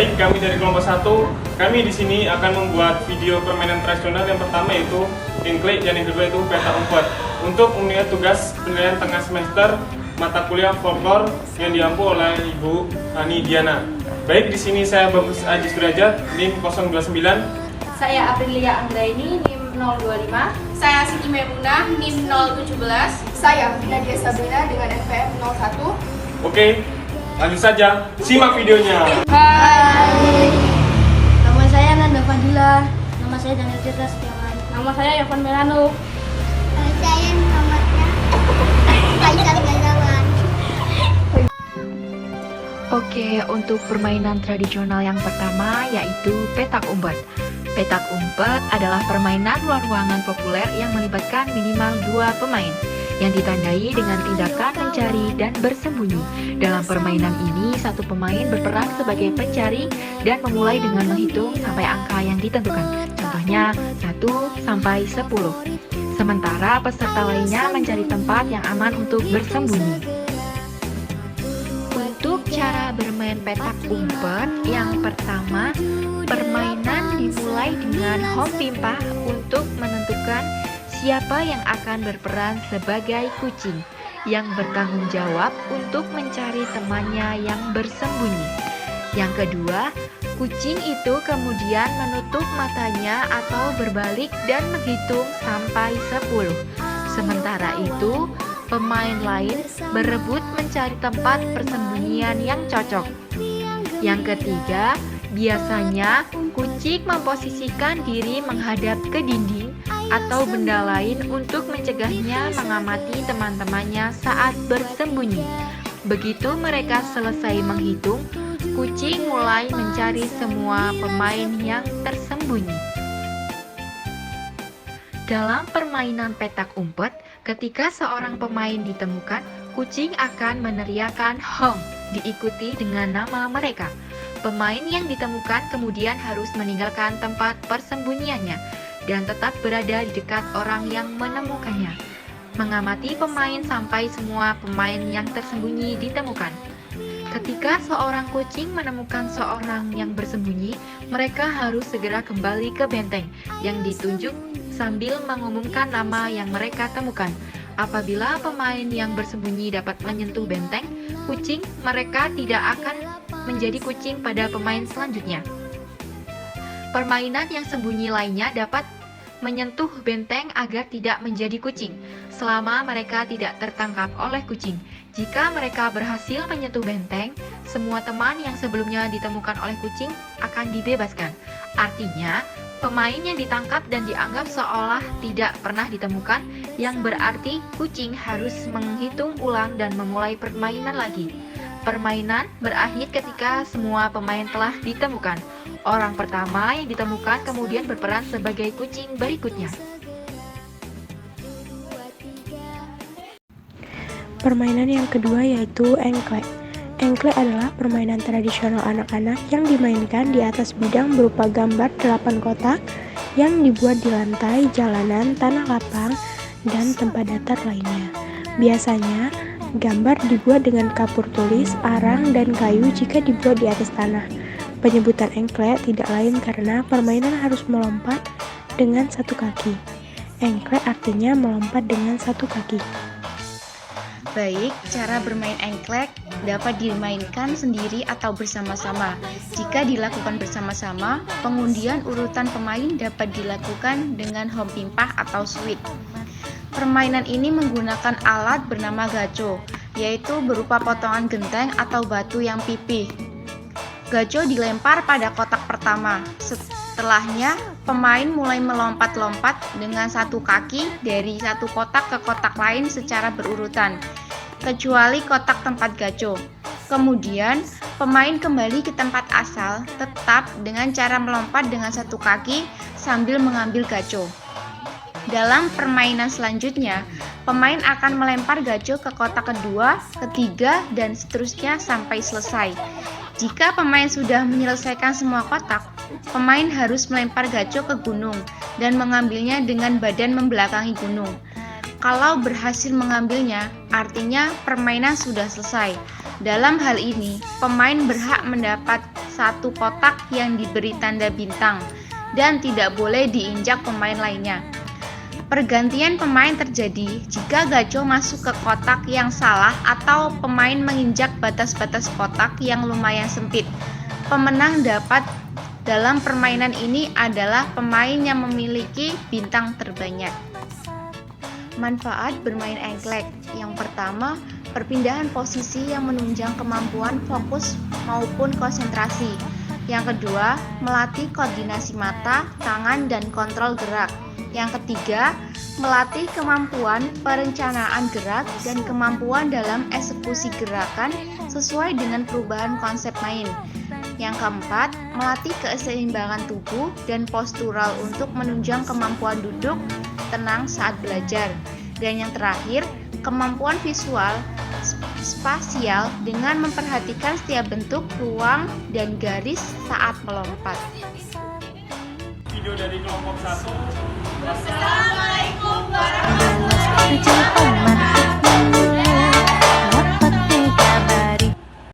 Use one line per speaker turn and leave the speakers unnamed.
Baik, kami dari kelompok 1, kami di sini akan membuat video permainan tradisional. Yang pertama yaitu engklek dan yang kedua itu petak umpet. Untuk unit tugas penilaian tengah semester mata kuliah folklore yang diampu oleh Ibu Ani Diana. Baik, di sini saya Bagus Aji Sudrajat, NIM 029.
Saya Aprilia Anggraini, NIM 025.
Saya Siti Maimunah, NIM 017.
Saya Nadia Sabrina dengan NPM 01.
Oke, lanjut saja, simak videonya.
Hai.
Nama saya Nanda Fadila. Nama saya Daniel Citra Setiawan.
Nama saya Yovan Melano.
Saya namanya Faisal Gazawan.
Oke, untuk permainan tradisional yang pertama yaitu petak umpet. Petak umpet adalah permainan luar ruangan populer yang melibatkan minimal 2 pemain yang ditandai dengan tindakan mencari dan bersembunyi. Dalam permainan ini, satu pemain berperan sebagai pencari dan memulai dengan menghitung sampai angka yang ditentukan. Contohnya 1 sampai 10. Sementara peserta lainnya mencari tempat yang aman untuk bersembunyi. Untuk cara bermain petak umpet, yang pertama, permainan dimulai dengan home pimpah untuk menentukan siapa yang akan berperan sebagai kucing yang bertanggung jawab untuk mencari temannya yang bersembunyi. Yang kedua, kucing itu kemudian menutup matanya atau berbalik dan menghitung sampai 10. Sementara itu, pemain lain berebut mencari tempat persembunyian yang cocok. Yang ketiga, biasanya kucing memposisikan diri menghadap ke dinding atau benda lain untuk mencegahnya mengamati teman-temannya saat bersembunyi. Begitu mereka selesai menghitung, kucing mulai mencari semua pemain yang tersembunyi. Dalam permainan petak umpet, ketika seorang pemain ditemukan, kucing akan meneriakkan hong, diikuti dengan nama mereka. Pemain yang ditemukan kemudian harus meninggalkan tempat persembunyiannya dan tetap berada di dekat orang yang menemukannya. Mengamati pemain sampai semua pemain yang tersembunyi ditemukan. Ketika seorang kucing menemukan seorang yang bersembunyi, mereka harus segera kembali ke benteng yang ditunjuk sambil mengumumkan nama yang mereka temukan. Apabila pemain yang bersembunyi dapat menyentuh benteng, kucing mereka tidak akan menjadi kucing pada pemain selanjutnya. Permainan yang sembunyi lainnya dapat menyentuh benteng agar tidak menjadi kucing, selama mereka tidak tertangkap oleh kucing. Jika mereka berhasil menyentuh benteng, semua teman yang sebelumnya ditemukan oleh kucing akan dibebaskan. Artinya, pemain yang ditangkap dan dianggap seolah tidak pernah ditemukan, yang berarti kucing harus menghitung ulang dan memulai permainan lagi. Permainan berakhir ketika semua pemain telah ditemukan. Orang pertama yang ditemukan kemudian berperan sebagai kucing berikutnya.
Permainan yang kedua yaitu engklek. Engklek adalah permainan tradisional anak-anak yang dimainkan di atas bidang berupa gambar 8 kotak yang dibuat di lantai, jalanan, tanah lapang, dan tempat datar lainnya. Biasanya, gambar dibuat dengan kapur tulis, arang, dan kayu jika dibuat di atas tanah. Penyebutan engklek tidak lain karena permainan harus melompat dengan satu kaki. Engklek artinya melompat dengan satu kaki.
Baik, cara bermain engklek dapat dimainkan sendiri atau bersama-sama. Jika dilakukan bersama-sama, pengundian urutan pemain dapat dilakukan dengan home pimpah atau suit. Permainan ini menggunakan alat bernama gaco, yaitu berupa potongan genteng atau batu yang pipih. Gaco dilempar pada kotak pertama. Setelahnya, pemain mulai melompat-lompat dengan satu kaki dari satu kotak ke kotak lain secara berurutan, kecuali kotak tempat gaco. Kemudian, pemain kembali ke tempat asal, tetap dengan cara melompat dengan satu kaki sambil mengambil gaco. Dalam permainan selanjutnya, pemain akan melempar gaco ke kotak kedua, ketiga, dan seterusnya sampai selesai. Jika pemain sudah menyelesaikan semua kotak, pemain harus melempar gaco ke gunung dan mengambilnya dengan badan membelakangi gunung. Kalau berhasil mengambilnya, artinya permainan sudah selesai. Dalam hal ini, pemain berhak mendapat satu kotak yang diberi tanda bintang dan tidak boleh diinjak pemain lainnya. Pergantian pemain terjadi jika gaco masuk ke kotak yang salah atau pemain menginjak batas-batas kotak yang lumayan sempit. Pemenang dalam permainan ini adalah pemain yang memiliki bintang terbanyak. Manfaat bermain engklek. Yang pertama, perpindahan posisi yang menunjang kemampuan fokus maupun konsentrasi. Yang kedua, melatih koordinasi mata, tangan, dan kontrol gerak. Yang ketiga, melatih kemampuan perencanaan gerak dan kemampuan dalam eksekusi gerakan sesuai dengan perubahan konsep main. Yang keempat, melatih keseimbangan tubuh dan postural untuk menunjang kemampuan duduk tenang saat belajar. Dan yang terakhir, kemampuan visual spasial dengan memperhatikan setiap bentuk, ruang, dan garis saat melompat.
Video dari kelompok 1.
Assalamualaikum warahmatullahi wabarakatuh.